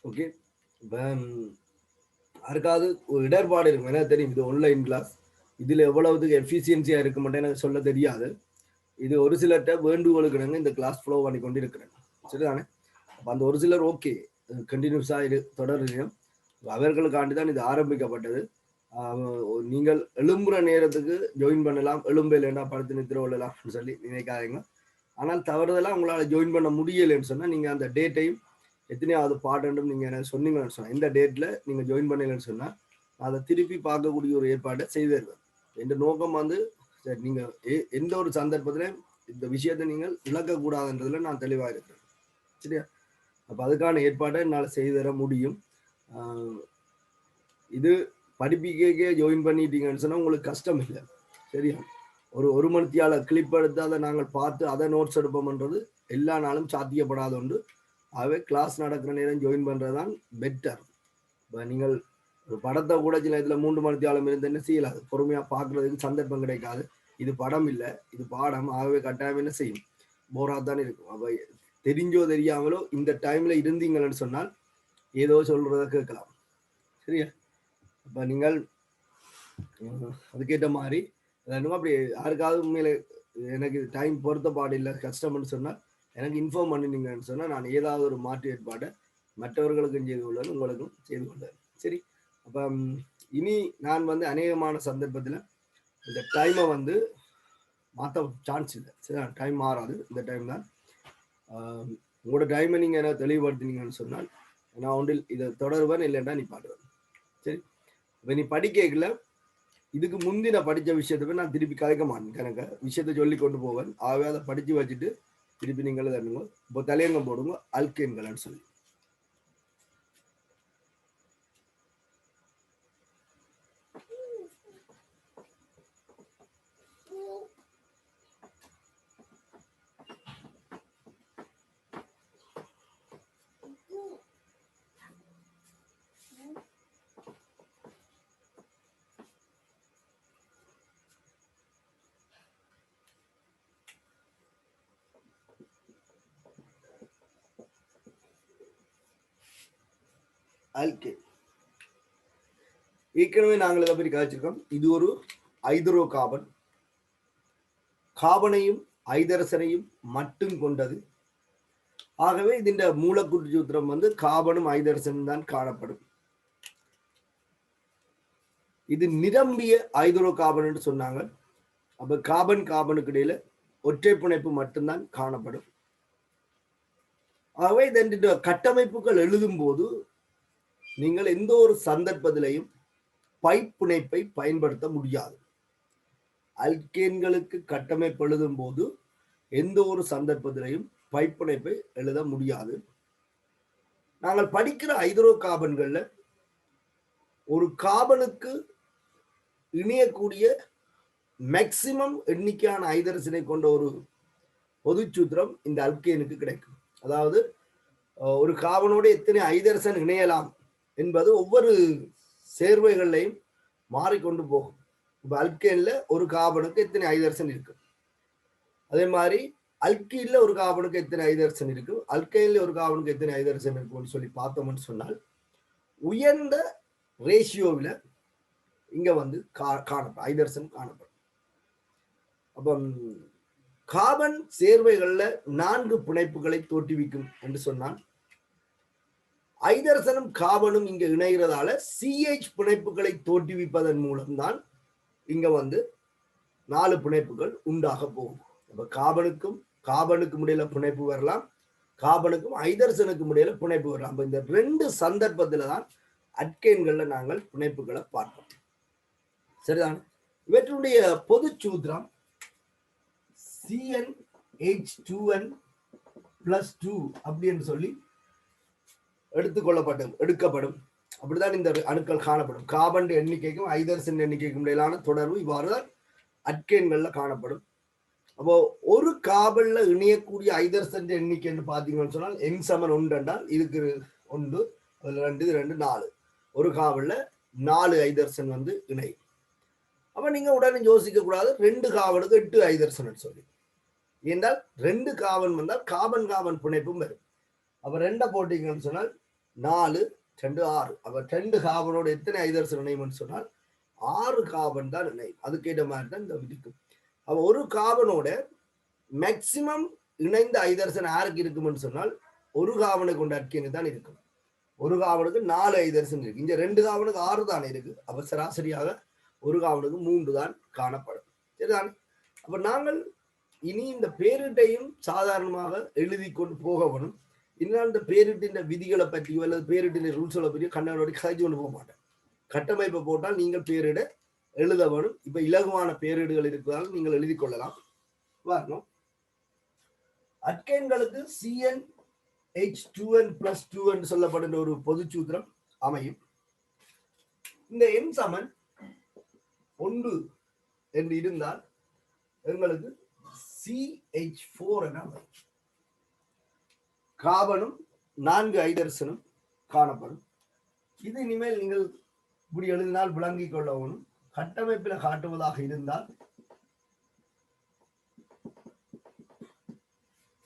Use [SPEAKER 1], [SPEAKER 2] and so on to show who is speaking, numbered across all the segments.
[SPEAKER 1] Okay. இப்போ யாருக்காவது ஒரு இடர்பாடு இருக்கும், எனக்கு தெரியும் இது ஆன்லைன் கிளாஸ், இதில் எவ்வளவுக்கு எஃபிஷியன்சியாக இருக்க மாட்டேன் எனக்கு சொல்ல தெரியாது. இது ஒரு சிலர்கிட்ட வேண்டுகோளுக்கு நாங்கள் இந்த கிளாஸ் ஃப்ளோ பண்ணி கொண்டு இருக்கிறேன், சரிதானே? அப்போ அந்த ஒரு சிலர் ஓகே கண்டினியூஸாக இது தொடரும், அவர்களுக்காண்டி தான் இது ஆரம்பிக்கப்பட்டது. நீங்கள் எழும்புற நேரத்துக்கு ஜாயின் பண்ணலாம், எழும்பலைன்னா படுத்து நித்திர கொள்ளலாம்னு சொல்லி நினைக்காதீங்க. ஆனால் தவறுதெல்லாம் உங்களால் ஜாயின் பண்ண முடியலைன்னு சொன்னால் நீங்கள் அந்த டேட்டையும் எத்தனையாவது பாட்டுன்னு நீங்கள் என்ன சொன்னீங்கன்னு சொன்னால், இந்த டேட்டில் நீங்கள் ஜாயின் பண்ணலைன்னு சொன்னால் அதை திருப்பி பார்க்கக்கூடிய ஒரு ஏற்பாட்டை செய்து தருவேன். என்ற நோக்கம் வந்து சரி, நீங்கள் எந்த ஒரு சந்தர்ப்பத்திலையும் இந்த விஷயத்தை நீங்கள் இழக்கக்கூடாதுன்றதுல நான் தெளிவாக இருக்கிறேன், சரியா? அப்போ அதுக்கான ஏற்பாட்டை என்னால் செய்து தர முடியும். இது படிப்பிக்கே ஜாயின் பண்ணிட்டீங்கன்னு சொன்னால் உங்களுக்கு கஷ்டம் இல்லை, சரியா? ஒரு மணித்தியால கிளிப் எடுத்து அதை நாங்கள் பார்த்து அதை நோட்ஸ் எடுப்போம்ன்றது எல்லா நாளும் சாத்தியப்படாத ஒன்று. ஆகவே கிளாஸ் நடக்கிற நேரம் ஜாயின் பண்ணுறது தான் பெட்டர். இப்போ நீங்கள் ஒரு படத்தை கூட சில இதில் 3 மணித்தியாலம் இருந்து என்ன செய்யலாது, பொறுமையாக பார்க்குறதுக்கு சந்தர்ப்பம் கிடைக்காது. இது படம் இல்லை, இது பாடம். ஆகவே கட்டாயம் என்ன செய்யும், போராக தான் இருக்கும். அப்போ தெரிஞ்சோ தெரியாமலோ இந்த டைமில் இருந்தீங்கன்னு சொன்னால் ஏதோ சொல்கிறத கேட்கலாம், சரியா? அப்போ நீங்கள் அதுக்கேற்ற மாதிரி அப்படி யாருக்காவது உண்மையில எனக்கு டைம் பொறுத்த பாடு இல்லை கஷ்டம்னு சொன்னால் எனக்கு இன்ஃபார்ம் பண்ணினீங்கன்னு சொன்னால் நான் ஏதாவது ஒரு மாற்று ஏற்பாடை மற்றவர்களுக்கும் செய்து கொள்வேன், உங்களுக்கும் செய்து கொள்வேன், சரி? அப்போ இனி நான் வந்து அநேகமான சந்தர்ப்பத்தில் இந்த டைமை வந்து மாற்ற சான்ஸ் இல்லை, சரி? டைம் மாறாது, இந்த டைம் தான். உங்களோட டைமை நீங்கள் என்ன தெளிவுபடுத்தினீங்கன்னு சொன்னால் நான் ஒன்றில் இதை தொடருவேன், இல்லைன்னா நீ பாடுவேன், சரி? இப்போ நீ படிக்கல இதுக்கு முந்தி நான் படித்த விஷயத்தை போய் நான் திருப்பி கதைக்க மாட்டேன், எனக்கு விஷயத்தை சொல்லி கொண்டு போவேன். ஆகவே அதை படித்து வச்சுட்டு திருப்பி நீங்களே தருங்க. இப்போ தலையங்க போடுங்க அல்கேன்கள்னு சொல்லி. ஆல்கேன் ஏற்கனவே நாங்கள் இதை பற்றி காய்ச்சிருக்கோம். இது ஒரு ஐதரோ கார்பன், கார்பனையும் ஐதரசனையும் மட்டும் கொண்டது. ஆகவே இதன் மூலக்கூற்று சூத்திரம் வந்து கார்பனும் ஐதரசனும் தான் காணப்படும். இது நிரம்பிய ஐதரோ கார்பன் என்று சொன்னாங்க. அப்ப கார்பன் கார்பனுக்கு இடையில ஒற்றை பிணைப்பு மட்டும்தான் காணப்படும். ஆகவே இதன் கட்டமைப்புகள் எழுதும் போது நீங்கள் எந்த ஒரு சந்தர்ப்பத்திலையும் பைப் பிணைப்பை பயன்படுத்த முடியாது. அல்கேன்களுக்கு கட்டமைப்பு எழுதும் போது எந்த ஒரு சந்தர்ப்பத்திலையும் பைப் பிணைப்பை எழுத முடியாது. நாங்கள் படிக்கிற ஐதரோ கார்பன்கள்ல ஒரு கார்பனுக்கு இணையக்கூடிய மேக்சிமம் எண்ணிக்கையான ஐதரசனை கொண்ட ஒரு பொது சூத்திரம் இந்த அல்கேனுக்கு கிடைக்கும். அதாவது ஒரு கார்பனோடு எத்தனை ஐதரசன் இணையலாம் என்பது ஒவ்வொரு சேர்வைகளையும் மாறிக்கொண்டு போகும். இப்போ அல்கேன்ல ஒரு கார்பனுக்கு எத்தனை ஐதரசன் இருக்கு, அதே மாதிரி அல்கீன்ல ஒரு கார்பனுக்கு எத்தனை ஐதரசன் இருக்கு, அல்கைன்ல ஒரு கார்பனுக்கு எத்தனை ஐதரசன் இருக்குன்னு சொல்லி பார்த்தோம்னு சொன்னால் உயர்ந்த ரேஷியோவில் இங்க வந்து காணப்படும், ஐதரசன் காணப்படும். அப்போ கார்பன் சேர்வைகள்ல 4 பிணைப்புகளை தோற்றுவிக்கும் என்று சொன்னால் ஐதரசனும் கார்பனும் இங்க இணைகிறதால CH பிணைப்புகளை தோற்றுவிப்பதன் மூலம்தான் இங்க வந்து 4 பிணைப்புகள் உண்டாக போகும். அப்ப கார்பனுக்கும் இடையில பிணைப்பு வரலாம், கார்பனுக்கும் ஐதரசனுக்கும் இடையில பிணைப்பு வரலாம். அப்ப இந்த 2 சந்தர்ப்பத்துல தான் அல்கேன்கள்ல நாங்கள் பிணைப்புகளை பார்ப்போம், சரிதான்? இவற்றுடைய பொது சூத்திரம் CnH2n+2 அப்படின்னு சொல்லி எடுக்கப்படும். அப்படிதான் இந்த அணுக்கள் காணப்படும். கார்பன் எண்ணிக்கைக்கும் ஐதரசன் எண்ணிக்கைக்கும் இடையிலான தொடர்பு இவ்வாறு அல்கேன்கள்ல காணப்படும். அப்போ ஒரு கார்பன்ல இணையக்கூடிய ஐதரசன் எண்ணிக்கைன்னு பாத்தீங்கன்னு சொன்னால் N=1 என்றால் இதுக்கு 1, 2, 2, 4. ஒரு கார்பன்ல 4 ஐதரசன் வந்து இணை. அப்ப நீங்க உடனே யோசிக்க கூடாது 2 கார்பனுக்கு 8 ஐதரசன் சொல்லி. என்றால் 2 கார்பன் வந்தால் கார்பன் கார்பன் பிணைப்பும் வரும். அப்ப 2 போட்டீங்கன்னு சொன்னால் 4 2 6. அப்ப 2 கார்பனோட எத்தனை ஐதரசன் இணையும்னு சொன்னால் 6 கார்பன் தான் இணையும். அதுக்கேற்ற மாதிரி தான் இந்த விதிக்கும். அப்ப ஒரு கார்பனோட மேக்சிமம் இணைந்த ஐதரசன் யாருக்கு இருக்கும்னு சொன்னால் ஒரு கார்பனை கொண்ட அல்கேனு தான் இருக்கும். ஒரு கார்பனுக்கு 4 ஐதரசன் இருக்கு. இங்க 2 கார்பனுக்கு 6 தானே இருக்கு. அப்ப சராசரியாக ஒரு கார்பனுக்கு 3 தான் காணப்படும். சரிதானே? அப்ப நாங்கள் இனி இந்த பேரிட்டையும் சாதாரணமாக எழுதி கொண்டு போக வேணும். இதனால் இந்த பேரிட்டின் விதிகளை பற்றியோ அல்லது பேரிட்டின் ரூல்ஸ்களை பற்றியோ கண்ணோடி கதைச்சு கொண்டு போக மாட்டேன். கட்டமைப்பை போட்டால் நீங்கள் பேரிட எழுத வேணும். இப்ப இலகுவான பேரிடுகள் இருக்கிறதால் நீங்கள் எழுதி கொள்ளலாம். வரணும் அல்கேன்களுக்கு CnH2n+2 என்று சொல்லப்படுகிற ஒரு பொது சூத்திரம் அமையும். இந்த எண் சமன் 1 என்று இருந்தால் எங்களுக்கு CH4 என அமையும். கார்பனும் 4 ஐதரசனும் காணப்படும். இது இனிமேல் நீங்கள் இப்படி எழுதினால் விளங்கிக் கொள்ளவும். கட்டமைப்பில் காட்டுவதாக இருந்தால்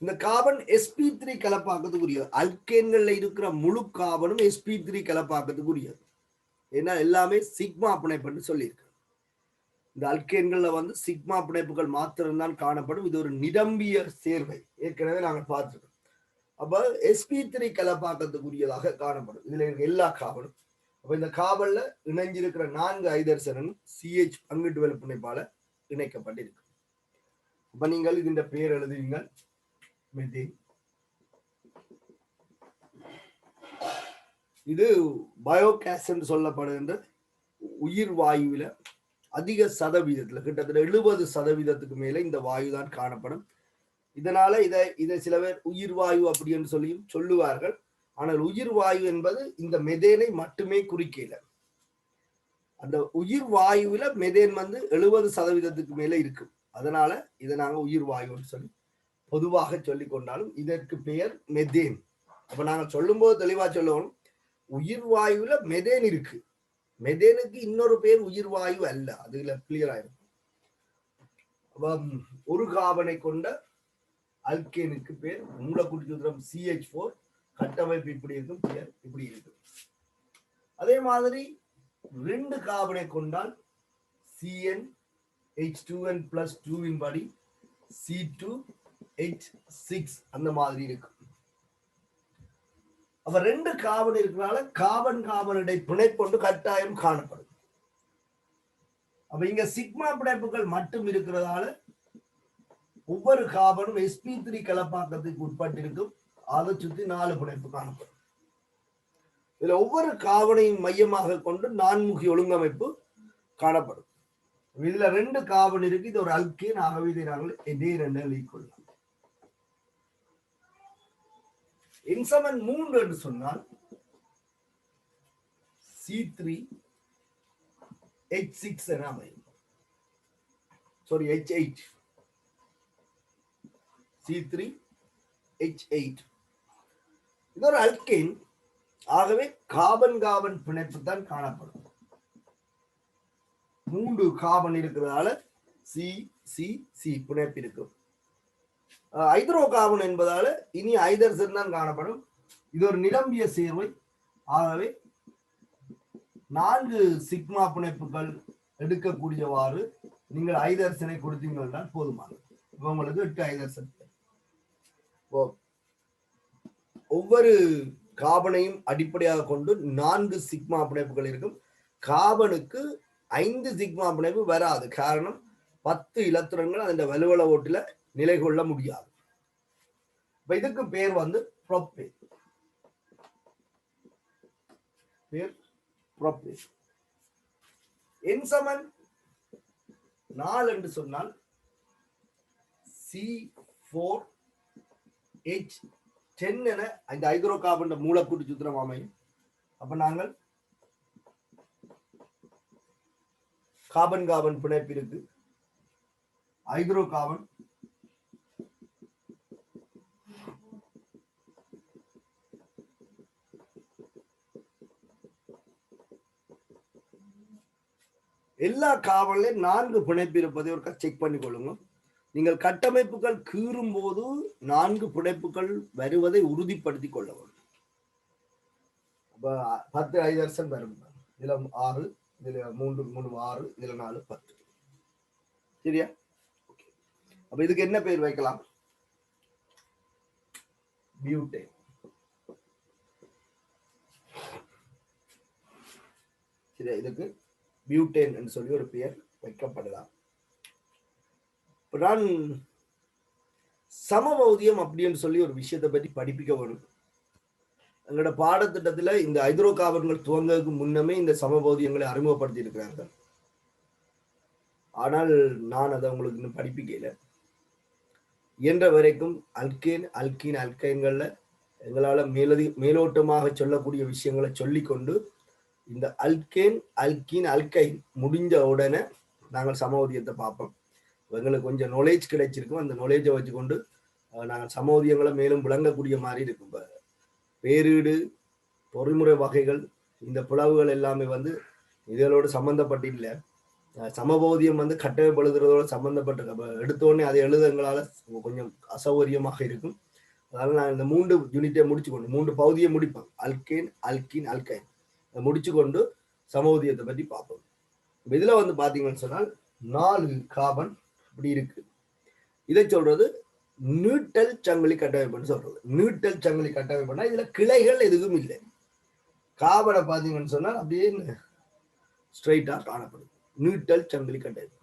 [SPEAKER 1] இந்த கார்பன் sp3 கலப்பாக்கத்துக்குரியது. அல்கேன்கள்ல இருக்கிற முழு கார்பனும் sp3 கலப்பாக்கத்துக்குரியது. ஏன்னா எல்லாமே சிக்மா பிணைப்புன்னு சொல்லியிருக்கு. இந்த அல்கேன்கள்ல வந்து சிக்மா பிணைப்புகள் மாத்திரம்தான் காணப்படும். இது ஒரு நிரம்பிய சேர்வை, ஏற்கனவே நாங்கள் பார்த்துருக்கோம். அப்ப sp3 கலப்பாக்கத்துக்குரியதாக காணப்படும் இதுல இருக்க எல்லா கார்பனும். அப்ப இந்த கார்பன்ல இணைஞ்சிருக்கிற 4 ஐதரசனும் CH பங்கிட்டு வேலை பிணைப்பால இணைக்கப்பட்டிருக்கு. அப்ப நீங்கள் இதுன்ற பேர் எழுதுவீங்க மெத்தேன். இது பயோகேஸ் என்று சொல்லப்படுகின்ற உயிர் வாயுவில அதிக சதவீதத்துல கிட்டத்தட்ட 70% மேல இந்த வாயு தான் காணப்படும். இதனால இதை சில பேர் உயிர் வாயு அப்படி என்று சொல்லியும் சொல்லுவார்கள். ஆனால் உயிர் வாயு என்பது இந்த மெதேனை மட்டுமே குறிக்கல. அந்த உயிர் வாயுவில மெதேன் வந்து 70% மேல இருக்கு. அதனால இதை நாங்க உயிர் வாயுன்னு சொல்லி பொதுவாக சொல்லி கொண்டாலும் இதற்கு பெயர் மெதேன். அப்ப நாங்க சொல்லும் போது தெளிவா சொல்லணும், உயிர் வாயுல மெதேன் இருக்கு. மெதேனுக்கு இன்னொரு பேர் உயிர் வாயு அல்ல. அதுல கிளியர் ஆயிருக்கும். ஒரு கார்பனை கொண்ட அல்கேனுக்கு பேர் மூலக்கூட்டு சூத்திரம் CH4. கட்டமைப்பு இப்படி இருக்கும், பெயர் இப்படி இருக்கும். அதே மாதிரி 2 கார்பனை கொண்டால் CnH2n+2 படி C2H6 அந்த மாதிரி இருக்கும். அப்ப 2 கார்பன் இருக்கிறனால கார்பன் கார்பனிடை பிணைப்பொண்டு கட்டாயம் காணப்படும். அப்ப இங்க சிக்மா பிணைப்புகள் மட்டும் இருக்கிறதால ஒவ்வொரு கார்பனும் sp3 கலப்பாக்கத்துக்கு உட்பட்டிருக்கும். அதை சுற்றி 4 பிணைப்பு காணப்படும். இதுல ஒவ்வொரு கார்பனையும் மையமாக கொண்டு 4முகி ஒழுங்கமைப்பு காணப்படும். இதுல 2 கார்பன் இருக்கு. இது ஒரு அல்கேன். ஆகவே இதை நாங்கள் இதே 2 எழுதிக்கொள்ளலாம். என்சமன் 3 என்று சொன்னால் C3H6 என அமையும். Sorry, H8. C3H8 இது ஒரு அல்கேன். ஆகவே கார்பன் கார்பன் பிணைப்பு தான் காணப்படும். 3 கார்பன் இருக்கிறதால CCC பிணைப்பு இருக்கும். ஹைட்ரோ கார்பன் என்பதால இனி ஐதரசன் தான் காணப்படும். இது ஒரு நிரம்பிய சேர்வை. ஆகவே 4 சிக்மா பிணைப்புகள் எடுக்கக்கூடியவாறு நீங்கள் ஐதரசனை கொடுத்தீங்கன்னா போதுமானது. உங்களுக்கு 8 ஐதரசன். ஒவ்வொரு கார்பனையும் அடிப்படையாக கொண்டு 4 சிக்மா பிணைப்புகள் இருக்கும். கார்பனுக்கு 5 சிக்மா பிணைப்பு வராது. காரணம் 10 இலத்திரன்கள் அந்த வலுவள ஓட்டுல நிலை கொள்ள முடியாது. இதுக்கு பேர் வந்து புரோப்பேன். என்சமன் 4 என்று சொன்னால் C4H10 என இந்த ஹைட்ரோ கார்பன் மூலக்கூட்டு சூத்திரம் அமையும். அப்ப நாங்கள் கார்பன் கார்பன் பிணைப்பு இருக்கு. ஹைட்ரோ கார்பன் எல்லா கார்பன்லையும் 4 பிணைப்பு இருப்பதை ஒரு செக் பண்ணி கொள்ளுங்க. நீங்கள் கட்டமைப்புகள் கீறும் போது 4 பிணைப்புகள் வருவதை உறுதிப்படுத்திக் கொள்ள வேண்டும். 10 ஹைதரசன் வரும். இதுல 6, இதுல 3 3 6, இதுல 4 10. சரியா? அப்ப இதுக்கு என்ன பேர் வைக்கலாம்? பியூட்டேன். சரியா? இதுக்கு பியூட்டேன் என்று சொல்லி ஒரு பெயர் வைக்கப்படலாம். நான் சமபௌதியம் அப்படின்னு சொல்லி ஒரு விஷயத்தை பற்றி படிப்பிக்க வரும். எங்களோட பாடத்திட்டத்துல இந்த ஹைட்ரோ கார்பன்கள் துவங்கிறதுக்கு முன்னமே இந்த சமபௌதியங்களை அறிமுகப்படுத்தி இருக்கிறார்கள். ஆனால் நான் அதை உங்களுக்கு இன்னும் படிப்பிக்கல. இயன்ற வரைக்கும் அல்கேன் அல்கீன் அல்கைன்கள்ல எங்களால மேலோட்டமாக சொல்லக்கூடிய விஷயங்களை சொல்லிக்கொண்டு இந்த அல்கேன் அல்கீன் அல்கைன் முடிஞ்ச உடனே நாங்கள் சமபௌதியத்தை பார்ப்போம். எங்களுக்கு கொஞ்சம் நாலேஜ் கிடைச்சிருக்கும். அந்த நாலேஜை வச்சுக்கொண்டு நாங்கள் சமபௌதியங்களை மேலும் விளங்கக்கூடிய மாதிரி இருக்கும். பேரீடு, பொறிமுறை வகைகள், இந்த பிளவுகள் எல்லாமே இதோடு சம்பந்தப்பட்டில்லை. சமபௌதியம் கட்டமைப்பு எழுதுறதோட சம்பந்தப்பட்ட எடுத்தோடனே அதை எழுத எங்களால் கொஞ்சம் அசௌகரியமாக இருக்கும். அதனால நான் இந்த 3 யூனிட்டை முடிச்சு கொண்டு 3 பகுதியை முடிப்பேன். அல்கேன் அல்கீன் அல்கைன் முடிச்சு கொண்டு சமபௌதியத்தை பற்றி பார்ப்போம். இதுல பாத்தீங்கன்னு சொன்னால் 4 கார்பன் இப்படி இருக்கு. இதை சொல்றது நியூட்ரல் சங்கிலி கட்டமைப்புன்னு சொல்றது. நியூட்ரல் சங்கிலி கட்டமைப்புனா இதுல கிளைகள் எதுவும் இல்லை. கார்பனை பாத்தீங்கன்னு சொன்னால் அப்படியே ஸ்ட்ரைட்டா காணப்படுது. நியூட்ரல் சங்கிலி கட்டமைப்பு.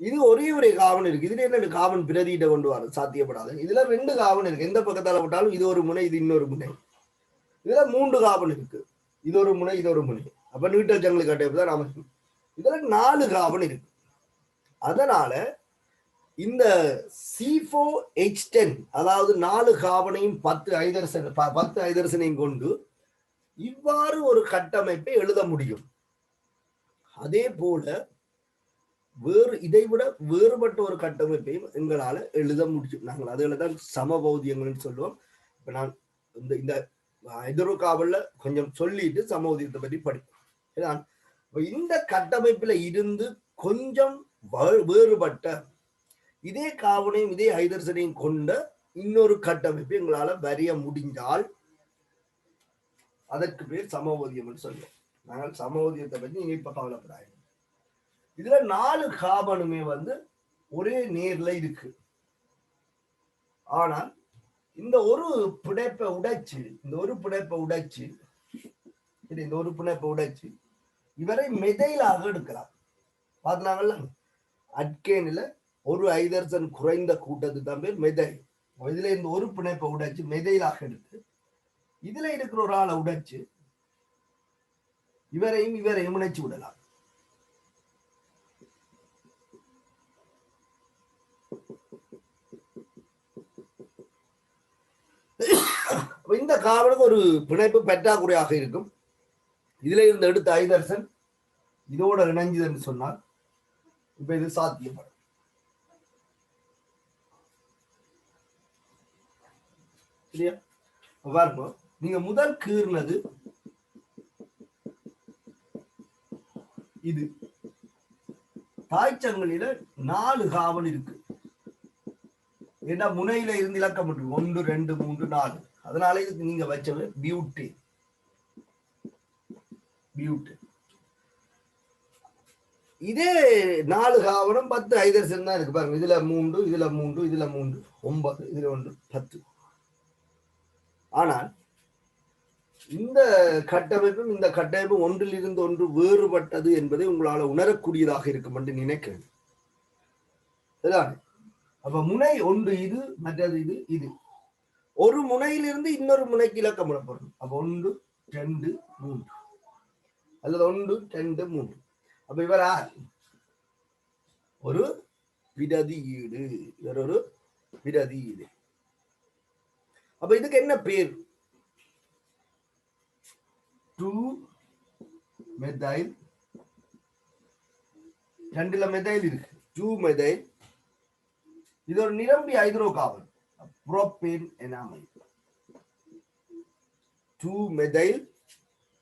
[SPEAKER 1] இது ஒரே ஒரு கார்பன் இருக்கு. இதுல என்ன கார்பன் பிரதியிட்ட கொண்டு வர சாத்தியப்படாது. இதுல 2 கார்பன் இருக்கு. எந்த பக்கத்தால விட்டாலும் இது ஒரு முனை, இது இன்னொரு முனை. இதுல 3 கார்பன் இருக்கு. இது ஒரு முனை, இது ஒரு முனை. அப்ப நியூட்ரல் சங்கிலி கட்டமைப்பு தான் அமைக்கும். இதுல 4 கார்பன் இருக்கு. அதனால இந்த C4H10 அதாவது 4 கார்பனையும் 10 ஹைதரசனையும் கொண்டு இவ்வாறு ஒரு கட்டமைப்பை எழுத முடியும். அதே போல இதைவிட வேறுபட்ட ஒரு கட்டமைப்பையும் எங்களால எழுத முடியும். நாங்கள் அதுலதான் சமபௌதியங்கள்னு சொல்லுவோம். இப்ப நான் இந்த ஹைட்ரோ கார்பன்ல கொஞ்சம் சொல்லிட்டு சமபௌதியத்தை பற்றி படிப்போம். இந்த கட்டமைப்புல இருந்து கொஞ்சம் வேறுபட்ட இதே கார்பனையும் இதே ஹைதரசனையும் கொண்ட இன்னொரு கட்டமைப்பு எங்களால வரைய முடிஞ்சால் அதற்கு பேர் சமபௌதியம் சொல்லுவோம். நாங்கள் சமபௌதியத்தை பற்றி நீங்க இப்ப கவலைப்படாது. இதுல 4 கார்பனுமே ஒரே நேர்ல இருக்கு. ஆனால் இந்த ஒரு பிணைப்பை உடைச்சு இவரை மெதைலாக எடுக்கலாம். பாத்தீங்கல்ல, அட்கேனில் ஒரு ஹைதரசன் குறைந்த கூட்டத்துக்கு தான் பேர் மெதைல். இதுல இந்த ஒரு பிணைப்பை உடைச்சு மெதைலாக எடுத்து இதுல இருக்கிற ஒரு ஆளை உடைச்சு இவரையும் இணைச்சு விடலாம். இந்த கார்பனுக்கு ஒரு பிணைப்பு பற்றாக்குறையாக இருக்கும். இதுல இருந்து எடுத்த ஹைதரசன் இதோட இணைஞ்சதுன்னு சொன்னால் இப்ப இது சாத்தியப்படும். சரியா? பாருங்க, நீங்க முதல் கீர்னது இது. தாய்ச்சங்கிலியில 4 கார்பன் இருக்கு. ஏன்னா முனையில இருந்து இலக்கம் 1 2 3 4. அதனால இதுக்கு நீங்க வச்சது பியூட்டேன். இதே 4 கார்பனும் 10 ஹைதரசன் தான் இருக்கு. பாருங்க, இதுல 3 இதுல 3 இதுல 3 9 இதுல 1 10. ஆனால் இந்த கட்டமைப்பு ஒன்றில் இருந்து ஒன்று வேறுபட்டது என்பதை உங்களால உணரக்கூடியதாக இருக்கும் என்று நினைக்கிறேன். அப்ப முனை ஒன்று இது, மற்றது இது. ஒரு முனையிலிருந்து இன்னொரு முனைக்கு இலக்கம் விடப்படும். அப்ப 1 2 3 அல்லது 1 2 3. அப்ப இவர் ஒரு விடதியீடு. அப்ப இதுக்கு என்ன பேர்? 2-methyl. 2ல மெதைல் இருக்கு. 2-methyl. இது ஒரு நிரம்பி ஹைட்ரோ கார்பன், புரோப்பேன் என அமைப்பு. 2-methyl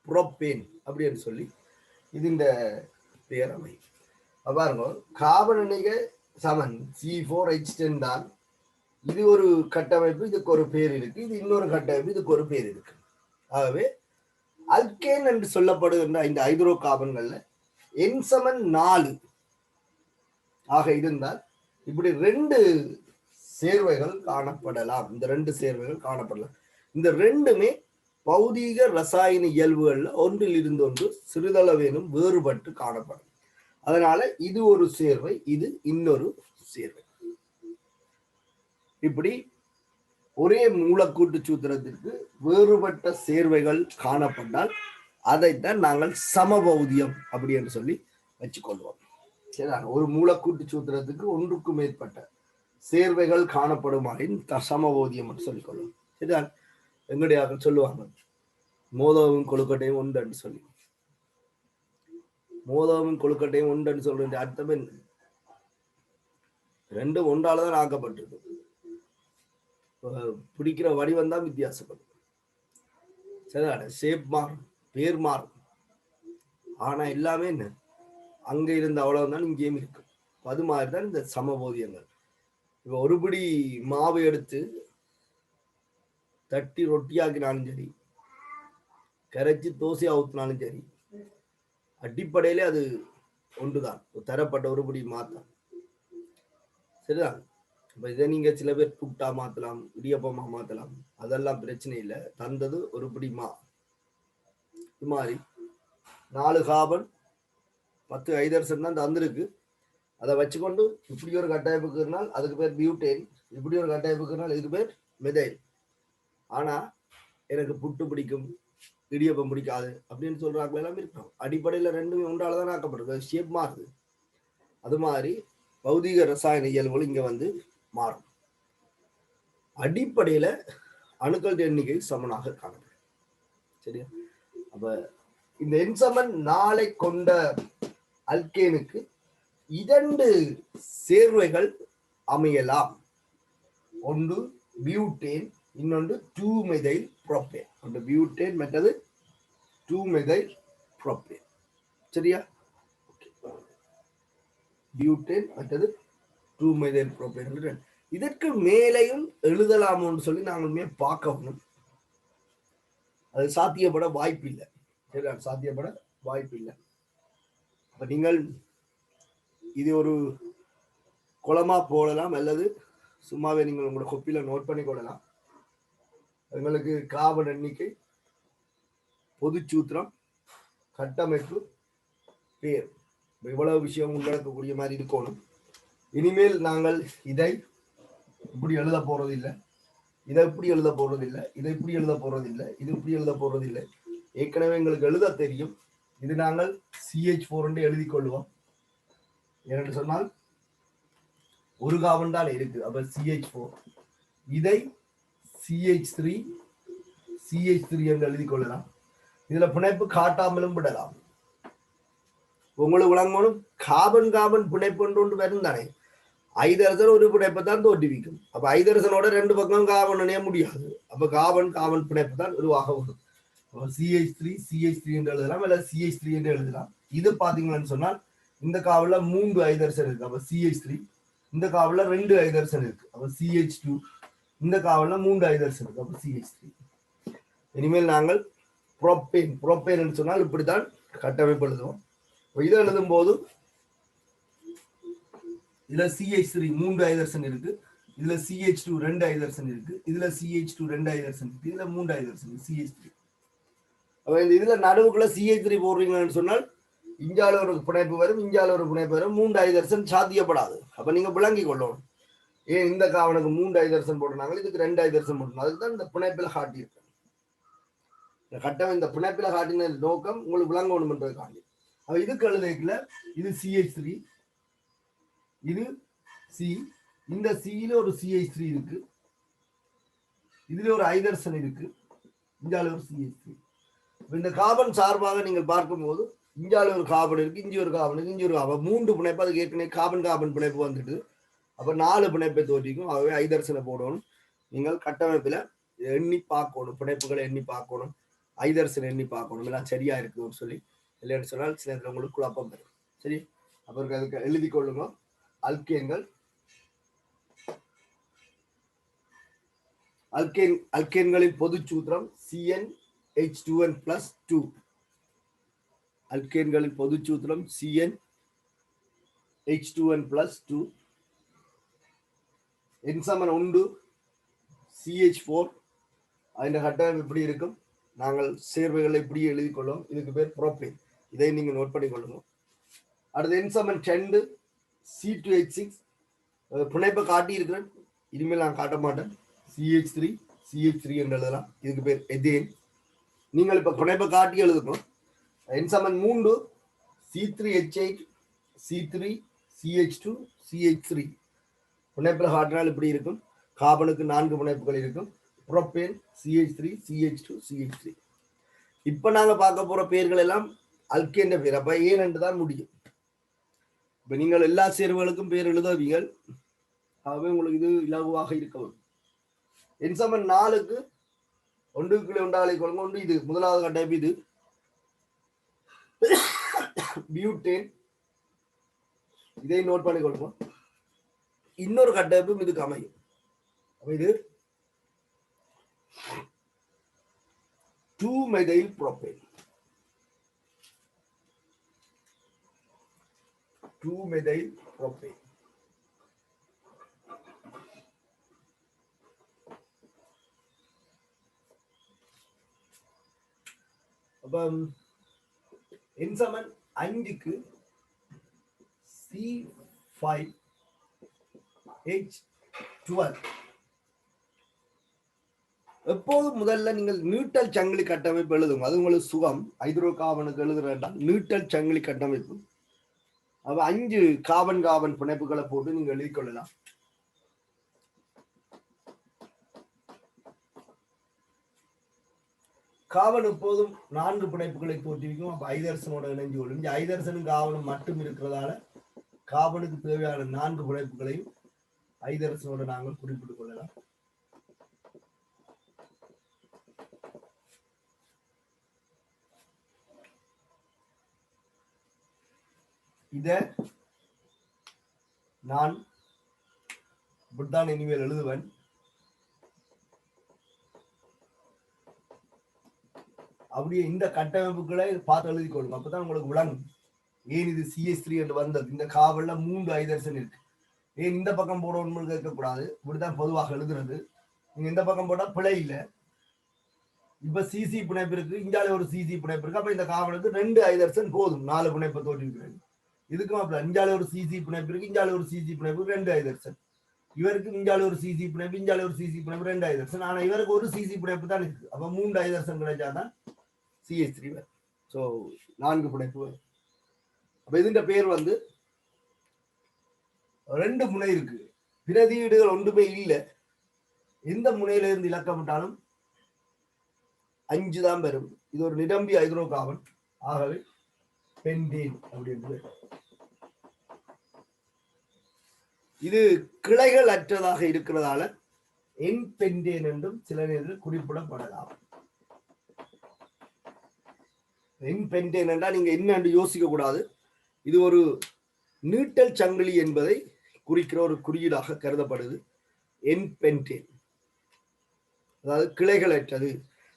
[SPEAKER 1] புரோப்பேன் அப்படின்னு சொல்லி இது இந்த பெயர் அமைப்பு. பாருங்க, கார்பன் அணைக சமன் C4H10 தான். இது ஒரு கட்டமைப்பு, இதுக்கு ஒரு பேர் இருக்கு. இது இன்னொரு கட்டமைப்பு, இதுக்கு ஒரு பேர் இருக்கு. ஆகவே அல்கேன் என்று சொல்லப்படுகின்ற இந்த ஹைட்ரோ கார்பன்கள்ல என்சமன் 4 ஆக இருந்தால் இப்படி 2 சேர்வைகள் காணப்படலாம். இந்த 2 சேர்வைகள் காணப்படலாம். இந்த ரெண்டுமே பௌதீக ரசாயன இயல்புகள்ல ஒன்றில் இருந்து ஒன்று சிறிதளவேனும் வேறுபட்டு காணப்படும். அதனால இது ஒரு சேர்வை, இது இன்னொரு சேர்வை. இப்படி ஒரே மூலக்கூட்டு சூத்திரத்திற்கு வேறுபட்ட சேர்வைகள் காணப்பட்டால் அதைத்தான் நாங்கள் சமபௌதியம் அப்படி என்று சொல்லி வச்சுக்கொள்வோம். சரிதா? ஒரு மூலக்கூட்டு சூத்திரத்துக்கு ஒன்றுக்கும் மேற்பட்ட சேர்வைகள் காணப்படுமாயின் சமபௌதியம் என்று சொல்லிக்கொள்வோம். சரிதான்? எங்களுடைய சொல்லுவாங்க மோதவும் கொழுக்கட்டையும் ஒன்று சொல்லி. மோதவும் கொழுக்கட்டையும் ஒன்று சொல்ற அர்த்தம் என்ன? ரெண்டும் ஒன்றாலதான் ஆக்கப்பட்டிருக்கு. பிடிக்கிற வடிவம் தான் வித்தியாசப்படும். சரிதான? ஷேப் மாறும், பேர் மாறும், ஆனா எல்லாமே என்ன அங்க இருந்த அவ்வளவுதான் இங்கேயும் இருக்கு. அது மாதிரிதான் இந்த சமபோதியங்கள். இப்ப ஒருபடி மாவு எடுத்து தட்டி ரொட்டியாக்கினாலும் சரி, கரைச்சி தோசையா ஊத்தினாலும் சரி, அடிப்படையிலே அது ஒன்றுதான், தரப்பட்ட ஒருபடி மாத்தான். சரிதான்? இப்ப இதை நீங்க சில பேர் புட்டா மாத்தலாம், இடியப்பமா மாத்தலாம், அதெல்லாம் பிரச்சனை இல்லை. தந்தது ஒருபடி மா. இது மாதிரி 4 கார்பன் 10 ஹைட்ரஜன் தான் தந்திருக்கு. அதை வச்சுக்கொண்டு இப்படி ஒரு கட்டமைப்புக்கு இருந்தால் அதுக்கு பேர் பியூட்டேன், இப்படி ஒரு கட்டமைப்புக்கு இருந்தால் இதுக்கு பேர் மெதைல். ஆனா எனக்கு புட்டு பிடிக்கும், இடியப்பம் பிடிக்காது அப்படின்னு சொல்றாங்க எல்லாம் இருக்கணும். அடிப்படையில ரெண்டுமே ஒன்றாலதான் ஆக்கப்படுது, ஷேப் மாறுது. அது மாதிரி பௌதிக ரசாயன இயல்புகள் இங்க வந்து மாறும். அடிப்படையில அணுக்கள் எண்ணிக்கை சமனாக காணப்படும். சரியா? அப்ப இந்த என்சமன் 4 கொண்ட அல்கேனுக்கு 2 சேர்வைகள் அமையலாம். ஒன்று பியூட்டேன், இன்னொன்று 2-மெதைல் புரோப்பேன். ஒன்று பியூட்டேன், மற்றது 2-மெதைல் புரோப்பேன். சரியா? பியூட்டேன் மற்றது 2-மெதைல் புரோப்பேன். இதற்கு மேலையும் எழுதலாம்னு சொல்லி நாங்கள் பார்க்கணும். அது சாத்தியப்பட வாய்ப்பில்லை. சரியா? சாத்தியப்பட வாய்ப்பில்லை. அப்ப நீங்கள் இது ஒரு குளமா போடலாம், அல்லது சும்மாவே நீங்கள் உங்களோட கொப்பில நோட் பண்ணி கொள்ளலாம். எங்களுக்கு கார்பன் எண்ணிக்கை, பொதுச்சூத்திரம், கட்டமைப்பு, பேர், இவ்வளவு விஷயம் உள்ளடக்கக்கூடிய மாதிரி இருக்கணும். இனிமேல் நாங்கள் இதை இப்படி எழுத போறதில்லை, இதை இப்படி எழுத போறதில்லை, இதை இப்படி எழுத போறதில்லை, இது இப்படி எழுத போறதில்லை. ஏற்கனவே எங்களுக்கு எழுத தெரியும். இது நாங்கள் CH4 என்று எழுதி கொள்வோம். ஏனென்று சொன்னால் ஒரு கார்பன் தான் இருக்கு. அப்ப CH4, இதை CH3 என்று எழுதி கொள்ளலாம். இதுல பிணைப்பு காட்டாமலும் விடலாம். உங்களுக்கு விளங்கணும், கார்பன் பிணைப்பு ஒன்று வரும் தானே. ஐதரசன் ஒரு பிணைப்பை தான் தோற்றுவிக்கும். அப்ப ஐதரசனோட 2 பக்கம் கார்பன் இணைய முடியாது. அப்ப கார்பன் பிணைப்பு தான் உருவாக வரும். CH3 என்று எழுதலாம், இல்ல CH3 என்று எழுதலாம். இது பாத்தீங்கன்னு சொன்னால் இந்த காவல்ல 3 ஐதரசன் இருக்கு. அப்ப CH3. இந்த காவல்ல 2 ஐதரசன் இருக்கு. அப்ப CH2. இந்த காவல்ல 3 ஐதரசன் இருக்கு. அப்ப CH3. இனிமேல் நாங்கள் புரோப்பேன் சொன்னால் இப்படித்தான் கட்டமைப்பு எழுதுவோம். இதை எழுதும் போது இதுல CH3 3 ஐதரசன் இருக்கு, இதுல CH2 2 ஐதரசன் இருக்கு, இதுல CH2 2 ஐதரசன் இருக்கு, இதுல 3 ஐதரசன் இருக்கு, CH3. அப்ப இதுல நடுவுக்குள்ள CH3 போடுறீங்கன்னு சொன்னால் இஞ்சால ஒரு பிணைப்பு வரும், இஞ்சால ஒரு பிணைப்பு வரும், 3 ஐதரசன் சாத்தியப்படாது. அப்ப நீங்க விளங்கி கொள்ளணும். ஏன் இந்த காவனுக்கு 3 ஐதரசன் போடுறாங்க, இதுக்கு 2 ஐதரசன் போடணும். அதுதான் இந்த பிணைப்பில காட்டியிருக்கேன். இந்த கட்டம் இந்த பிணைப்பில காட்டின நோக்கம் உங்களுக்கு விளங்கணும் என்றதுக்காண்டி. அப்ப இதுக்கு எழுதிக்கல, இது CH3, இது C, இந்த Cல ஒரு CH3 இருக்கு, இதுல ஒரு ஐதரசன் இருக்கு, இஞ்சால ஒரு CH3. இந்த கார்பன் சார்பாக நீங்கள் பார்க்கும்போது இஞ்சால ஒரு கார்பன் இருக்கு, இஞ்சி ஒரு கார்பன் இருக்கு, இஞ்சி ஒரு கார்பன், 3 பிணைப்பு. அதுக்கு ஏற்கனவே கார்பன் பிணைப்பு வந்துட்டு அப்ப 4 பிணைப்பை தோற்றிக்கும். ஆகவே ஐதரசனை போடணும். நீங்கள் கட்டமைப்புல எண்ணி பார்க்கணும், பிணைப்புகளை எண்ணி பார்க்கணும், ஐதரசனை எண்ணி பார்க்கணும், எல்லாம் சரியா இருக்குன்னு சொல்லி. இல்லைன்னு சொன்னால் சில நேரத்தில் உங்களுக்கு குழப்பம் வரும். சரி? அப்புறம் அதுக்கு எழுதி கொள்ளுங்க. அல்கேன்களின் பொது சூத்திரம் CN H2N plus 2. அல்கேன்களின் பொது சூத்திரம் CN H2N plus 2. N சமன் 1 CH4. அதில் கட்டமைப்பு இப்படி இருக்கும். நாங்கள் சேர்வைகளை இப்படி எழுதி கொள்ளும். இதுக்கு பேர் புரோப்பேன். இதை நீங்கள் நோட் பண்ணி கொள்ளுங்க. அடுத்து N சமன் 2 C2H6. புனைப்பை காட்டி இருக்கிறேன். இனிமேல் நான் காட்ட மாட்டேன். CH3 என்று எழுதலாம். இதுக்கு பேர் எதேன். நீங்கள் இப்ப புனைப்பை காட்டி எழுதணும். N சமன் 3 C3H8 C3 CH2 CH3. புனைப்பில் காட்டினால் இப்படி இருக்கும். கார்பனுக்கு 4 புனைப்புகள் இருக்கும். Propane CH3 CH2 CH3. இப்ப நாங்க பார்க்க போற பெயர்கள் எல்லாம் அல்கேன் பேர். அப்ப ஏன் என்று தான் முடியும். இப்ப நீங்கள் எல்லா சேர்வுகளுக்கும் பேர் எழுதுவீர்கள். ஆகவே உங்களுக்கு இது இலகுவாக இருக்க வேண்டும். N சமன் 4க்கு 1 உண்டாலை கொள்ளுங்க. ஒன்று இது முதலாவது கட்டமைப்பு. இது பியூட்டேன். இதை நோட் பண்ணி கொள்ளுங்க. இன்னொரு கட்டமைப்பும் இதுக்கு அமையும். இது 2-methyl propane. 2-methyl propane. അപ്പം N சமன் 5க்கு C5H12. எப்போதும் முதல்ல நீங்கள் நியூட்ரல் சங்கிலி கட்டமைப்பு எழுதுங்க. அது உங்களுக்கு சுகம். ஹைட்ரோ கார்பனுக்கு எழுத வேண்டாம். நியூட்ரல் சங்கிலி கட்டமைப்பு. அப்ப 5 கார்பன் பிணைப்புகளை போட்டு நீங்க எழுதி கொள்ளலாம். கார்பன் எப்போதும் 4 பிணைப்புகளை தோற்றுவிக்கும். அப்ப ஐதரசனோட இணைஞ்சு கொள்ளும். இந்த ஐதரசனும் கார்பனும் மட்டும் இருக்கிறதால கார்பனுக்கு தேவையான 4 பிணைப்புகளையும் ஐதரசனோட நாங்கள் குறிப்பிட்டுக் கொள்ளலாம். இத நான் இப்படித்தான் இனிமேல் எழுதுவேன். அப்படியே இந்த கட்டமைப்புகளை பார்த்து எழுதி கொள்ளுங்க. அப்பதான் உங்களுக்கு விளங்கும் ஏன் இது CH3 என்று வந்தது. இந்த காவல்ல 3 ஐதரசன் இருக்கு. ஏன் இந்த பக்கம் போடணும் கேட்கக்கூடாது. இப்படித்தான் பொதுவாக எழுதுறது. நீங்க இந்த பக்கம் போட்டா பிழை இல்லை. இப்ப CC பிணைப்பு இருக்கு. இந்தியாவில ஒரு CC பிணைப்பு இருக்கு. அப்ப இந்த காவலுக்கு 2 ஐதரசன் போதும் 4 பிணைப்பை தோற்றிருக்கிறது. இதுக்கும் அப்படி இந்தியாவில ஒரு CC பிணைப்பு இருக்கு. இந்தியாவில ஒரு CC பிணைப்பு 2 ஐதரசன். இவருக்கு இந்தியாவில ஒரு CC பிணைப்பு, இந்தியாவில ஒரு CC பிணைப்பு 2 ஐதரசன். ஆனா இவருக்கு ஒரு CC பிணைப்பு தான் இருக்கு. அப்ப 3 ஐதரசன் கிடைச்சாதான் CH3 வரும். ஸோ 4 பிணைப்பு வரும். அப்ப இதுன்ற பேர் வந்து 2 முனை இருக்கு. பிரதியீடுகள் ஒன்றுமே இல்லை. எந்த முனையில இருந்து இலக்கமிட்டாலும் 5 தான் வரும். இது ஒரு நிரம்பி ஹைட்ரோ கார்பன். ஆகவே பென்டேன் அப்படின்றது. இது கிளைகள் அற்றதாக இருக்கிறதால என் பென்டேன் என்றும் சில நேரத்தில் குறிப்பிடப்படலாம். என் பென்டேன் என்றால் நீங்க என்ன யோசிக்க கூடாது. இது ஒரு நியூட்ரல் சங்கிலி என்பதை குறிக்கிற ஒரு குறியீடாக கருதப்படுது. என் பென்டேன் அதாவது கிளைகள் அற்றது.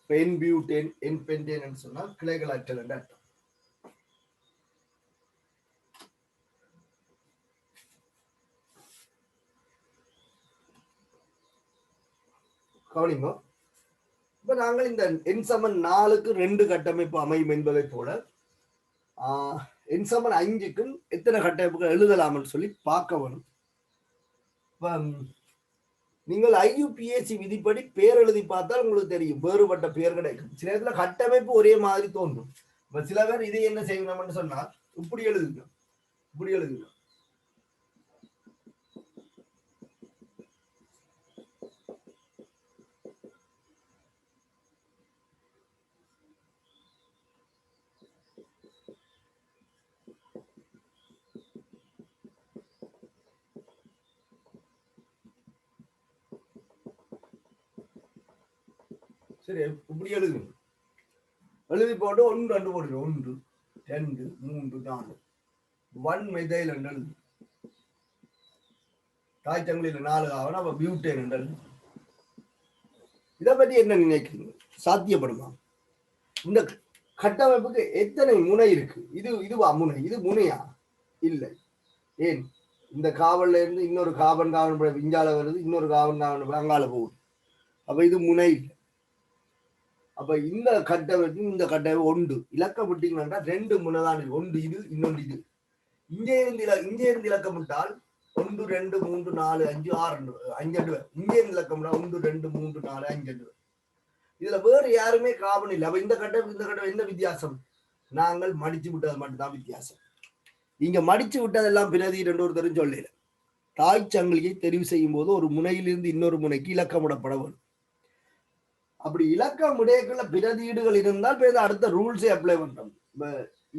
[SPEAKER 1] என் பியூட்டேன் என் பென்டேன் என்று சொன்னால் கிளைகள் அற்றது என்று அர்த்தம். கவனிங்க. இப்ப நாங்கள் இந்த N சமன் 4க்கு 2 கட்டமைப்பு அமையும் என்பதை போல N சமன் 5க்கும் எத்தனை கட்டமைப்புகள் எழுதலாம்னு சொல்லி பார்க்க வேணும். நீங்கள் IUPAC விதிப்படி பேர் எழுதி பார்த்தால் உங்களுக்கு தெரியும் வேறுபட்ட பேர் கிடைக்கும். சில நேரத்தில் கட்டமைப்பு ஒரே மாதிரி தோன்றும். இப்ப சில பேர் இதை என்ன செய்யணும்னு சொன்னால் இப்படி எழுதுங்க, இப்படி எழுதுங்க. சரி, இப்படி எழுதுங்க. எழுதி போட்டு 1 2 போடுங்க. 1 2 3 4 1-methyl என்று எழுது. தாய்ச்சங்கிலியில் 4 ஆகணும். அப்ப பியூட்டேன் என்று எழுது. இதை பற்றி என்ன நினைக்கிறீங்க? சாத்தியப்படுமா? இந்த கட்டமைப்புக்கு எத்தனை முனை இருக்கு? இதுவா முனை? இது முனையா? இல்லை. ஏன் இந்த காவல்ல இருந்து இன்னொரு காவன் இஞ்சால வருது, இன்னொரு காவன் அங்கால போகுது. அப்ப இது முனை இல்லை. அப்ப இந்த கட்டமைப்பு இந்த கட்டமைப்பு ஒன்று இலக்கம் விட்டீங்கன்னா 2 முனைதான் இருக்கு. ஒன்று இது, இன்னொன்று இது. இங்கே இருந்து இலக்கம் விட்டால் 1 2 3 4 5 6 5 இங்கே இருந்து இலக்கம் 1 2 3 4 5 இதுல வேறு யாருமே காவன் இல்லை. அப்ப இந்த கட்டம் என்ன வித்தியாசம்? நாங்கள் மடிச்சு விட்டது மட்டும்தான் வித்தியாசம். இங்க மடிச்சு விட்டதெல்லாம் பிரதி என்று ஒருத்தரும் சொல்லல. தாய் சங்கிலியை தெரிவு செய்யும் போது ஒரு முனையிலிருந்து இன்னொரு முனைக்கு இலக்கமிடப்பட வேண்டும். அப்படி இலக்கம் இடையக்குள்ள பிரதியீடுகள் இருந்தால் அடுத்த ரூல்ஸை அப்ளை பண்றோம்.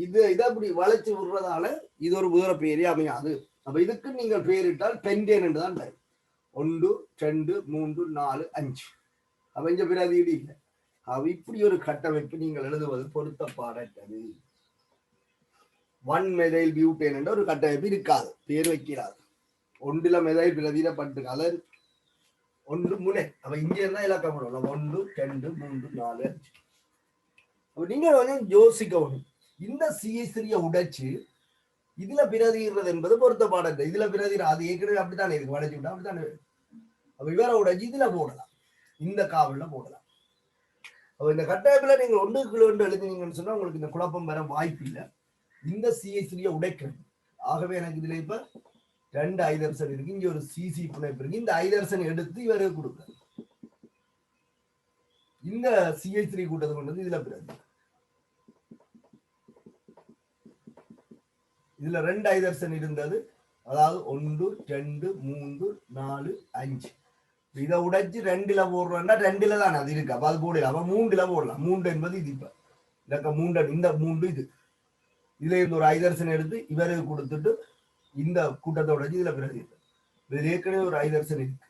[SPEAKER 1] இதை அப்படி வளைச்சு விடுறதால இது ஒரு வேற பேரே அமையாது. அப்ப இதுக்கு நீங்கள் பேரிட்டால் பென்டேன் என்றுதான் பெயர். 1 2 3 4 5. அப்ப இங்க பிரதியீடு இல்லை. இப்படி ஒரு கட்டமைப்பு நீங்கள் எழுதுவது பொருத்தப்பாடற்றது. 1 மெதைல் பியூட்டேன் என்ற ஒரு கட்டமைப்பு இருக்காது, பேர் வைக்கிறார். 1 மெதைல் பிரதியிடப்பட்டு கலர் 1 முனை. அப்ப இங்க இருந்தா இலக்கம் 1 2 3 4 5. அப்ப நீங்க கொஞ்சம் யோசிக்கணும். இந்த CH3 உடைச்சு இதுல பிரதிடுறது என்பது பொருத்தப்பாடற்ற. இதுல பிரதிடுற அது ஏற்கனவே அப்படித்தானே இருக்கு, உடைச்சு விட்டா அப்படித்தானே. அப்ப இவரை உடைச்சு இதுல போடலாம், இந்த காவல்ல போடலாம். அப்ப இந்த கட்டமைப்புல நீங்க 1 கிலோ எழுதினீங்கன்னு சொன்னா உங்களுக்கு இந்த குழப்பம் வர வாய்ப்பு இல்லை. இந்த CH3 உடைக்கணும். ஆகவே எனக்கு இதுல இப்ப 2 ஐதர்சன் இருக்கு, இங்க ஒரு CC பிணைப்பு இருக்கு. இந்த ஐதர்சன் எடுத்து இவருக்கு கொடுக்க இந்த CH3 கூட்டத்தை கொண்டது இதுல பிறகு இதுல 2 ஐதர்சன் இருந்தது. அதாவது 1 2 3 4 5. இதை உடைச்சு 2ல போடுறோம்னா 2ல தானே அது இருக்கு. அப்ப அது போடலாம். அப்ப 3ல போடலாம். 3 என்பது இது. இப்ப இலக்கம் 3 இந்த 3 இது. இதுல இருந்து ஒரு ஐதர்சன் எடுத்து இவருக்கு கொடுத்துட்டு இந்த கூட்டத்தை உடைச்சு இதுல பிறகு இதுல ஏற்கனவே ஒரு ஐதர்சன் இருக்கு.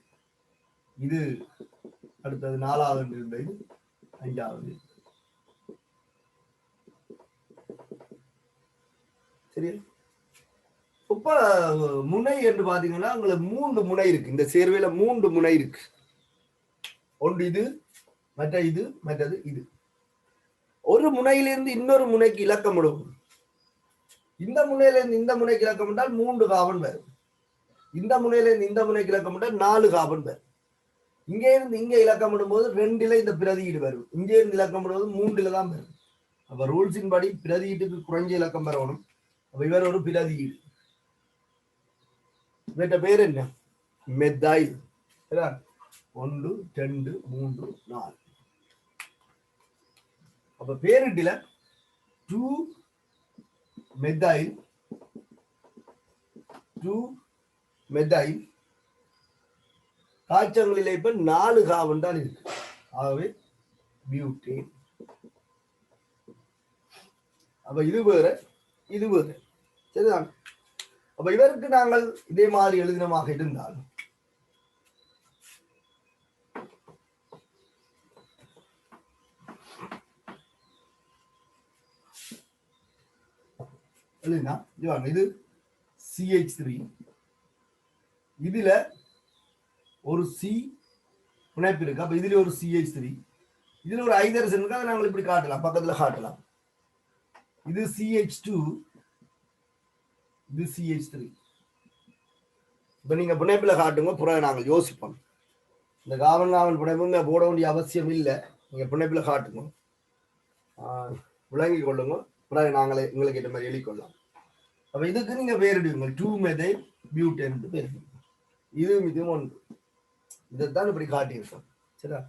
[SPEAKER 1] இது அடுத்தது 4வது இருந்தது, 5வது. சரி, இப்ப முனை என்று பாத்தீங்கன்னா உங்களுக்கு 3 முனை இருக்கு. இந்த சேர்வையில 3 முனை இருக்கு. ஒன்று இது, மற்ற இது, மற்றது இது. ஒரு முனையிலிருந்து இன்னொரு முனைக்கு இலக்கம் விடும். இந்த முனையிலிருந்து இந்த முனைக்கு இலக்கம் விட்டால் 3 காவன் வரும். இந்த முனையிலிருந்து இந்த முனைக்கு இலக்கம் விட்டால் 4 காவன் வரும். இங்கே இருந்து இங்க இலக்கம் விடும்போது 2ல இந்த பிரதியீடு வரும். இங்கே இருந்து இலக்கம் விடும்போது 3ல தான் வரும். அப்ப ரூல்ஸின் படி பிரதியீட்டுக்கு குறைஞ்ச இலக்கம் வரணும். அப்ப இவர் ஒரு பிரதியீடு. இவற்ற பேர் என்ன? மெத்தைல். 1 2 3 4. அப்ப பேரிட்டுல 2 மெத்தைல் 2 மெத்தைல் காய்ச்சங்களில் இப்ப 4 காவன் தான் இருக்கு. ஆகவே பியூட்டேன். அப்ப இது வேற இது வேற. சரிதான். அப்ப இவருக்கு நாங்கள் இதே மாதிரி எழுதினமாக இருந்தால் இது CH3. இதுல ஒரு C பிணைப்பு இருக்கு. அப்ப இதுல ஒரு CH3, இதுல ஒரு ஐதர்சன் இருக்கு. அதை நாங்கள் இப்படி காட்டலாம், பக்கத்துல காட்டலாம். இது CH2, இது CH3. இப்ப நீங்க பிணைப்புல காட்டுங்க, புறம் நாங்கள் யோசிப்போம். இந்த காவல் பிணைப்புங்க போட வேண்டிய அவசியம் இல்லை. நீங்க பிணைப்புல காட்டுங்க, விளங்கி கொள்ளுங்க. பிறகு நாங்களே எங்களுக்கு இந்த மாதிரி எழுதிக்கொள்ளலாம். அப்ப இதுக்கு நீங்க பேரிடுவீங்க 2 மெதைல் பியூட்டேன் பேர். இது ஒன்று. இதைத்தான் இப்படி காட்டியிருக்கோம். சரியா?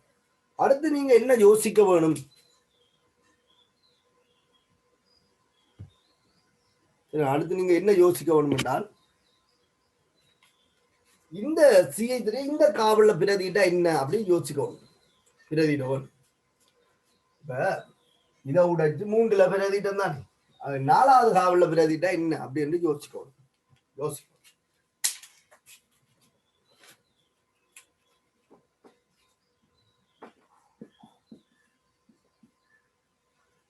[SPEAKER 1] அடுத்து நீங்க என்ன யோசிக்க வேணும்? அடுத்து நீங்க என்ன யோசிக்க வேணும் என்றால், இந்த CH3 இந்த காவல்ல பிரதிட்டா என்ன அப்படின்னு யோசிக்கணும். பிரதிடவும் இப்ப இதை உடைச்சு 3ல பிரதிட்டம் தானே, 4வது காவல்ல பிரதிட்டா என்ன அப்படின்னு யோசிக்கணும்.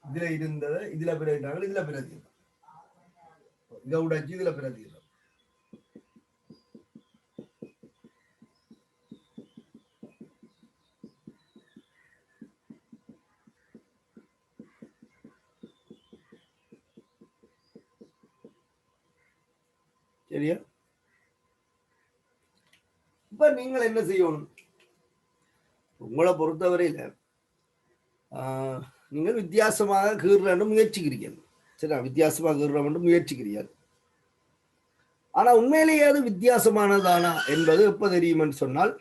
[SPEAKER 1] இதுல இருந்தது இதுல பிரதிட்டாங்க, இதுல பிரதி இதை உடைச்சு இதுல பிரதிடும். சரியா? இப்ப நீங்கள் என்ன செய்யணும்? உங்களை பொறுத்தவரையில நீங்கள் வித்தியாசமாக கீறணும் முயற்சிக்கிறீர்கள். சரியா? வித்தியாசமாக கீறணும் முயற்சிக்கிறீர்கள். ஆனா உண்மையிலேயே அது வித்தியாசமானதானா என்பது எப்ப தெரியும் என்று சொன்னால்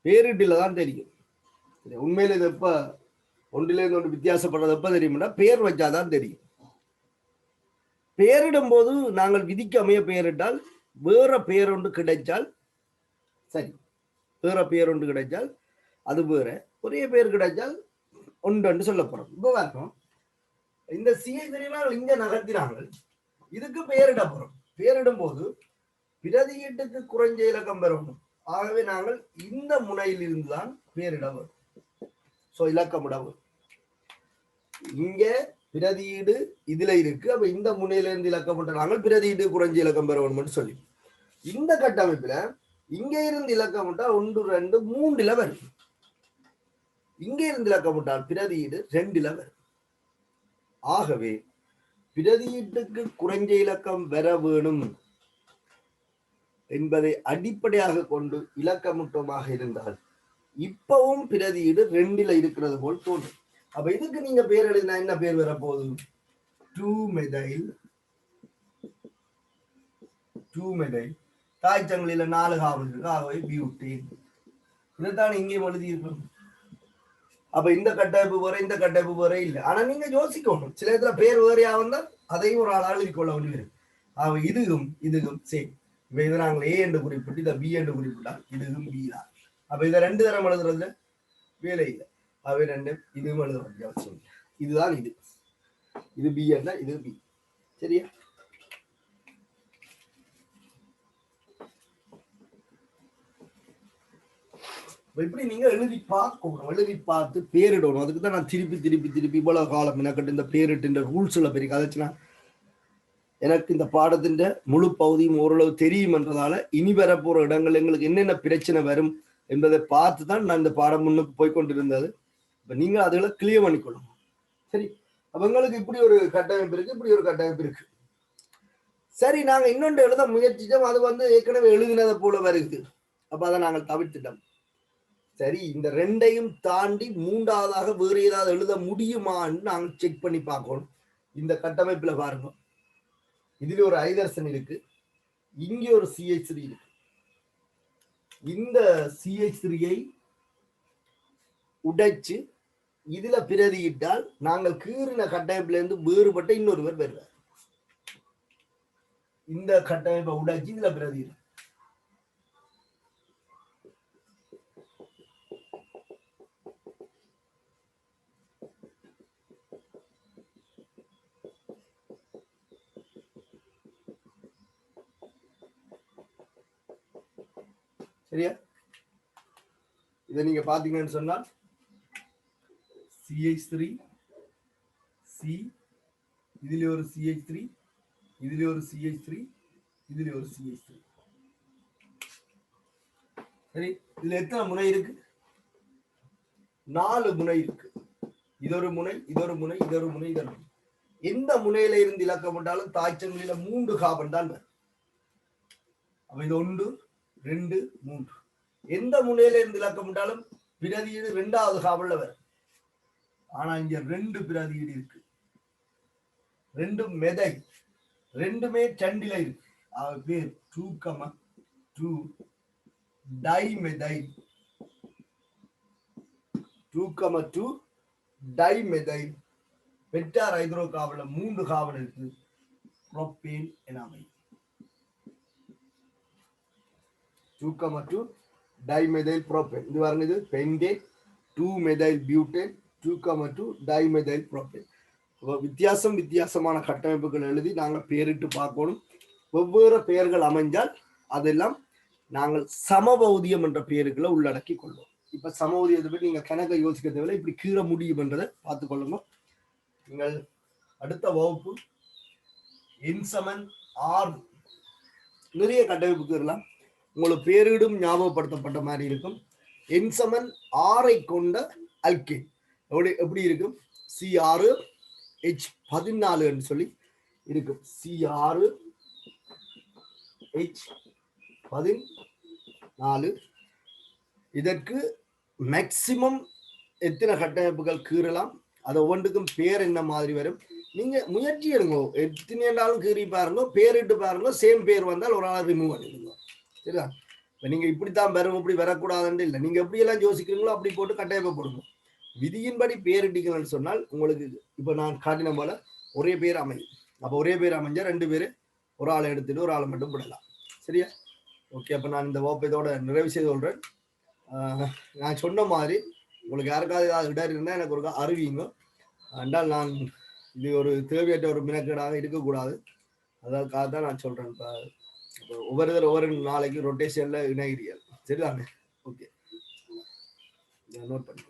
[SPEAKER 1] பேரிட்டில தான் தெரியும். உண்மையில இது எப்ப ஒன்றிலிருந்து ஒன்று வித்தியாசப்படுறது எப்ப தெரியும்னா பெயர் வச்சாதான் தெரியும். பெயரிடும் போது நாங்கள் விதிக்கு அமைய பெயரிட்டால் வேற பெயர் ஒன்று கிடைச்சால் சரி, வேற பெயர் ஒன்று கிடைச்சால் அது வேற, ஒரே பெயர் கிடைச்சால் ஒன்று சொல்ல போறோம். இப்போ பார்ப்போம், இந்த சிஐ தெரியுமா இங்க நகர்த்தினாங்க, இதுக்கு பெயரிட போறோம். பெயரிடும் போது பிரதியீட்டுக்கு குறைஞ்ச இலக்கம் பெறணும். ஆகவே நாங்கள் இந்த முனையில் இருந்துதான் பெயரிட வரும். சோ இலக்கமிட வரும். இங்க பிரதியீடு இதுல இருக்கு. அப்ப இந்த முனையில இருந்து இலக்கப்பட்ட நாங்கள் பிரதியீடு குறைஞ்ச இலக்கம் பெறணும் சொல்லி இந்த கட்டமைப்புல இங்க இருந்து இலக்கமிட்டா 1 2 3 வரும். இங்க இருந்து இலக்கமிட்டால் பிரதியீடு 2 வரும். ஆகவே பிரதியீட்டுக்கு குறைஞ்ச இலக்கம் வர வேணும் என்பதை அடிப்படையாக கொண்டு இலக்கமிட்டமாக இருந்தால் இப்பவும் பிரதியீடு 2 இருக்கிறது போல் தோன்றும். அப்ப இதுக்கு நீங்க பேர் எழுதினா என்ன பேர் வரப்போகுது? 2-மெதைல் தாய்ச்சங்களில 4 காவல் இருக்கு. ஆகவே பியூட்டேன். இதைத்தான் இங்கேயும் எழுதி இருக்கணும். அப்ப இந்த கட்டமைப்பு வேற இந்த கட்டமைப்பு வேற இல்லை. ஆனா நீங்க யோசிக்கணும், சில இடத்துல பேர் வேறையா வந்தால் அதையும் ஒரு ஆள் எழுதி கொள்ள வேண்டியது. ஆக இதுவும் சேம். இப்ப இதை நாங்கள் ஏ என்று குறிப்பிட்டு இதை பி என்று குறிப்பிட்டால் இதுவும் பி தான். அப்ப இதை 2 தரம் எழுதுறதுல வேலை இல்லை. அவை 2 இதுவும் எழுத வேண்டிய அவசியம் இல்லை. இதுதான் இது பி என்ன, இது பி. சரியா? இப்படி நீங்க எழுதி பார்க்கணும், எழுதி பார்த்து பேரிடணும். அதுக்கு தான் நான் திருப்பி இவ்வளவு காலம் எனக்கு இந்த பேரிட்டு ரூல்ஸ்ல பெரிய கதைச்சுனா எனக்கு இந்த பாடத்தின் முழு பகுதியும் ஓரளவு தெரியும் என்றதால இனி வரப்போற இடங்கள் எங்களுக்கு என்னென்ன பிரச்சனை வரும் என்பதை பார்த்து தான் நான் இந்த பாடம் முன்னுக்கு போய்கொண்டிருந்தது. இப்ப நீங்க அதுகளை கிளியர் பண்ணிக்கொள்ளும். சரி, அவங்களுக்கு இப்படி ஒரு கட்டமைப்பு இருக்கு, இப்படி ஒரு கட்டமைப்பு இருக்கு. சரி, நாங்க இன்னொன்று எழுத முயற்சிச்சோம், அது ஏற்கனவே எழுதினதை போல வருது. அப்ப அதை நாங்கள் தவிர்த்துட்டோம். சரி, இந்த 2ஐயும் தாண்டி 3ஆவதாக வேறு ஏதாவது எழுத முடியுமான்னு நாங்கள் செக் பண்ணி பார்க்கணும். இந்த கட்டமைப்புல பாருங்க, இதுல ஒரு ஐதர்சன் இருக்கு, இங்க ஒரு CH3 இருக்கு. இந்த CH3ஐ உடைச்சு இதுல பிரதியிட்டால் நாங்கள் கீறின கட்டமைப்புல இருந்து வேறுபட்ட இன்னொருவர் வருவார். இந்த கட்டமைப்பை உடைச்சு இதுல பிரதியிடும். சரியா? இதை நீங்க பாத்தீங்கன்னு சொன்னால் CH3 C, இதுல ஒரு CH3, இதுல ஒரு CH3, இதுல ஒரு CH3. சரி, இதுல எத்தனை முனை இருக்கு? 4 முனை இருக்கு. இதொரு முனை, இதொரு முனை, இதொரு முனை, இதொரு முனை. எந்த முனையில இருந்து இலக்கப்பட்டாலும் தாய்ச்சங்களில 3 கார்பன் தான் வரும். அப்ப இது 1 2 3. எந்த முனையில இருந்து இலக்கப்பட்டாலும் பிரதியீடு 2வது கார்பன்ல வரும். ஆனா இங்க 2 பிரதியீடு இருக்கு, 2 மெதை, 2மே சண்டில இருக்கு. பேர் 2,2 டைமெதைல். 2,2 டைமெதைல் பெட்டார் ஹைட்ரோ கார்பன்ல 3 கார்பன் இருக்கு. புரோப்பேன் என அமையும். 2,2 டைமெதைல் புரோப்பேன். இது பாருங்க, இது பென்டேன், 2-மெதைல் பியூட்டேன், 2,2 டைமெதைல் புரோப்பேன். வித்தியாசமான கட்டமைப்புகள் எழுதி நாங்கள் பெயரிட்டு பார்க்கணும். வெவ்வேறு பெயர்கள் அமைஞ்சால் அதெல்லாம் நாங்கள் சமபௌதியம் என்ற பெயர்களை உள்ளடக்கி கொள்வோம். இப்ப சமபௌதியத்தை பற்றி நீங்க கணக்கை யோசிக்க தேவையில்லை, இப்படி கீற முடியும் என்றதை பார்த்துக் கொள்ளுங்க. நீங்கள் அடுத்த வகுப்பு என்சமன் ஆர் நிறைய கட்டமைப்புக்கு இருக்கலாம். உங்களுக்கு பேரிடும் ஞாபகப்படுத்தப்பட்ட மாதிரி இருக்கும். என்சமன் ஆரை கொண்ட அல்கேன் எப்படி இருக்கும்? C6H14 என்று சொல்லி இருக்கும். C6 H14 இதற்கு மேக்சிமம் எத்தனை கட்டமைப்புகள் கீறலாம், அது ஒவ்வொன்றுக்கும் பேர் என்ன மாதிரி வரும். நீங்க முயற்சி எடுங்க, எத்தனை நாளும் கீறி பாருங்க, பேரிட்டு பாருங்க, சேம் பேர் வந்தால் ஒரு ஆள் ரிமூவ் பண்ணிடுங்க. சரியா? இப்போ நீங்க இப்படித்தான் வரும், இப்படி வரக்கூடாதுன்னு இல்லை. நீங்க எப்படி எல்லாம் யோசிக்கிறீங்களோ அப்படி போட்டு கட்டமைப்பு போடுங்க. விதியின்படி பேரிட்டீங்கன்னு சொன்னால் உங்களுக்கு இப்போ நான் காட்டின போல ஒரே பேர் அமையும். அப்போ ஒரே பேர் அமைஞ்சா 2 பேர் ஒரு ஆளை எடுத்துட்டு ஒரு ஆளை மட்டும் போடலாம். சரியா? ஓகே, அப்போ நான் இந்த வகுப்பை இதோட நிறைவு செய்து கொள்றேன். நான் சொன்ன மாதிரி உங்களுக்கு யாருக்காவது ஏதாவது இடர் இருந்தால் எனக்கு ஒரு அறிவிங்க. என்றால் நான் இது ஒரு தேவையற்ற ஒரு மினக்கேடாக இருக்கக்கூடாது. அதற்காக தான் நான் சொல்றேன். இப்போ ஒவ்வொரு நாளைக்கு ரொட்டேஷன்ல இணைகிறீர்கள். சரிதானே? ஓகே, நோட் பண்ணிக்கணும்.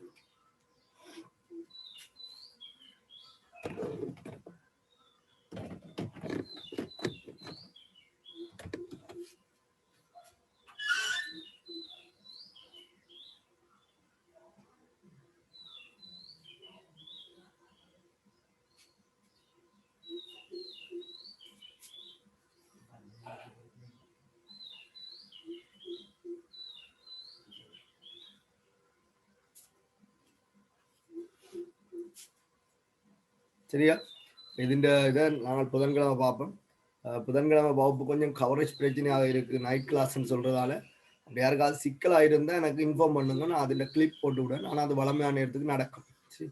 [SPEAKER 1] சரியா? இதுண்ட இதை நாங்கள் புதன்கிழமை பார்ப்போம். புதன்கிழமை வகுப்பு கொஞ்சம் கவரேஜ் பிரச்சனையாக இருக்கு, நைட் கிளாஸ்ன்னு சொல்றதால. அப்படி யாருக்காவது சிக்கலாக இருந்தால் எனக்கு இன்ஃபார்ம் பண்ணுங்க, நான் அதில் கிளிப் போட்டு விடுவேன். ஆனால் அது வளமையான நேரத்துக்கு நடக்கும். சரி.